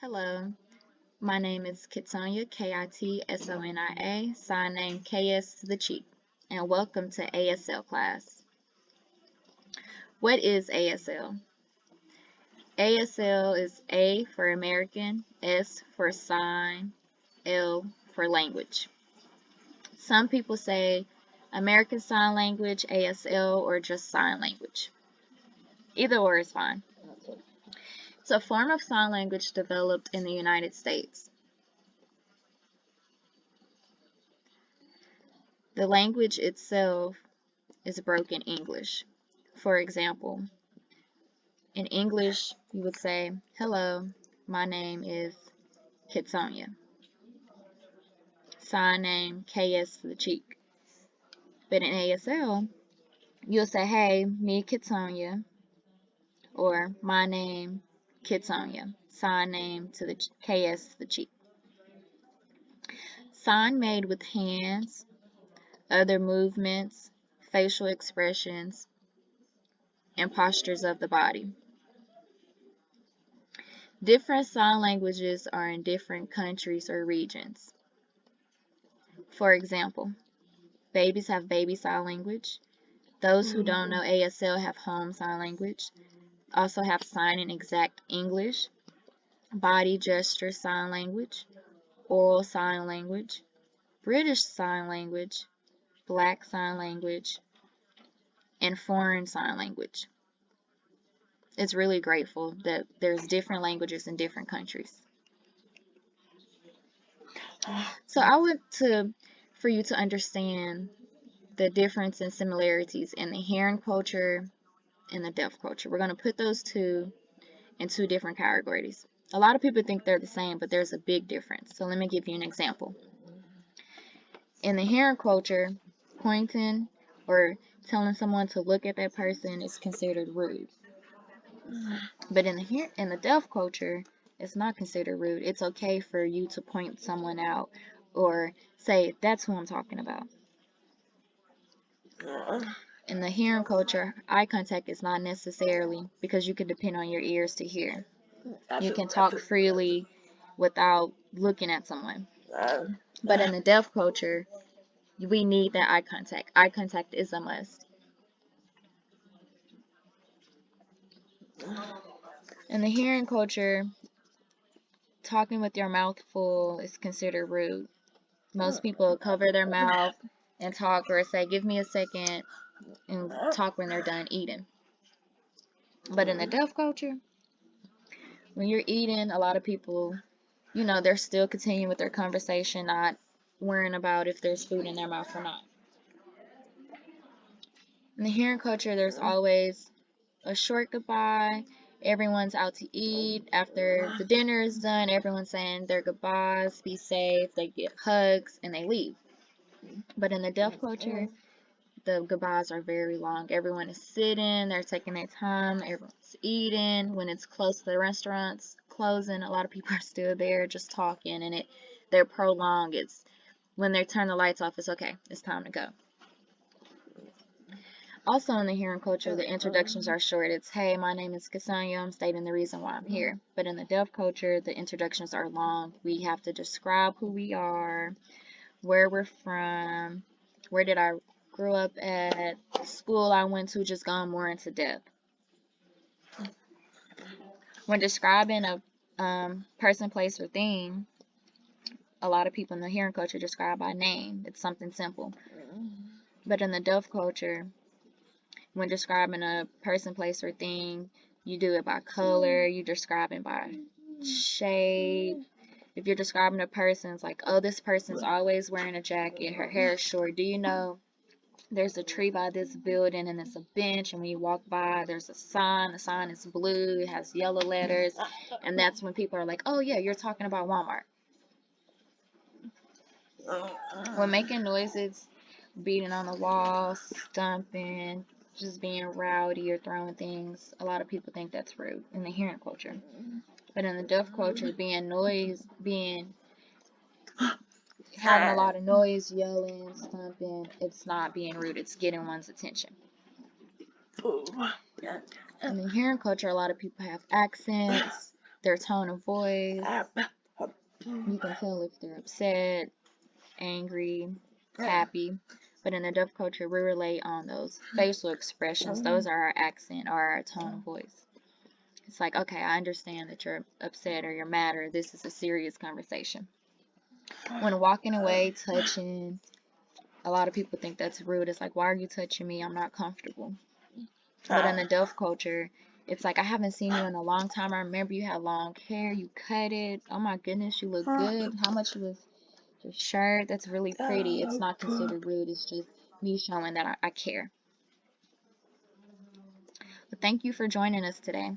Hello, my name is Kitsonia, Kitsonia, sign name KS to the cheek, and welcome to ASL class. What is ASL? ASL is A for American, S for sign, L for language. Some people say American Sign Language, ASL, or just sign language. Either or is fine. It's a form of sign language developed in the United States. The language itself is broken English. For example, in English, you would say, hello, my name is Kitsonia. Sign name, KS to the cheek. But in ASL, you'll say, hey, me Kitsonia, or my name, Kitsonia. Sign name to the KS to the cheek. Sign made with hands, other movements, facial expressions, and postures of the body. Different sign languages are in different countries or regions. For example, babies have baby sign language. Those who don't know ASL have home sign language. Also have sign and exact English, body gesture sign language, oral sign language, British sign language, black sign language, and foreign sign language. It's really grateful that there's different languages in different countries. So I want for you to understand the difference and similarities in the hearing culture and the deaf culture. We're going to put those two in two different categories. A lot of people think they're the same, but there's a big difference. So let me give you an example. In the hearing culture, pointing or telling someone to look at that person is considered rude. But in the deaf culture, it's not considered rude. It's okay for you to point someone out or say, that's who I'm talking about. In the hearing culture, eye contact is not necessarily, because you can depend on your ears to hear. You can talk freely without looking at someone. But in the deaf culture, we need that eye contact. Eye contact is a must. In the hearing culture, talking with your mouth full is considered rude. Most people cover their mouth and talk, or say, give me a second, and talk when they're done eating. But in the deaf culture, when you're eating, a lot of people, they're still continuing with their conversation, not worrying about if there's food in their mouth or not. In the hearing culture, there's always a short goodbye. Everyone's out to eat. After the dinner is done, everyone's saying their goodbyes, be safe, they get hugs, and they leave. But in the deaf culture, the goodbyes are very long. Everyone is sitting, they're taking their time, everyone's eating. When it's close to the restaurants closing, a lot of people are still there just talking, and they're prolonged. It's when they turn the lights off, it's okay, it's time to go. Also in the hearing culture, the introductions are short. It's, hey, my name is Cassandra, I'm stating the reason why I'm here. But in the deaf culture, the introductions are long. We have to describe who we are, where we're from, where did I grew up at, school I went to, just gone more into depth. When describing a person, place, or thing, a lot of people in the hearing culture describe by name. It's something simple. But in the deaf culture, when describing a person, place, or thing, you do it by color, you describe it by shape. If you're describing a person, it's like, oh, this person's always wearing a jacket, her hair is short. Do you know there's a tree by this building and it's a bench, and when you walk by, there's a sign. The sign is blue, it has yellow letters, and that's when people are like, oh yeah, you're talking about Walmart. When making noises, beating on the wall, stomping, just being rowdy or throwing things, a lot of people think that's rude in the hearing culture. But in the deaf culture, having a lot of noise, yelling, stomping, it's not being rude, it's getting one's attention. In the hearing culture, a lot of people have accents, their tone of voice. You can tell if they're upset, angry, happy. But in the deaf culture, we relate on those facial expressions. Those are our accent or our tone of voice. It's like, okay, I understand that you're upset or you're mad or this is a serious conversation. When walking away, touching, a lot of people think that's rude. It's like, why are you touching me? I'm not comfortable. But in the deaf culture, it's like, I haven't seen you in a long time. I remember you had long hair. You cut it. Oh my goodness, you look good. How much was your shirt? That's really pretty. It's not considered rude. It's just me showing that I care. But thank you for joining us today.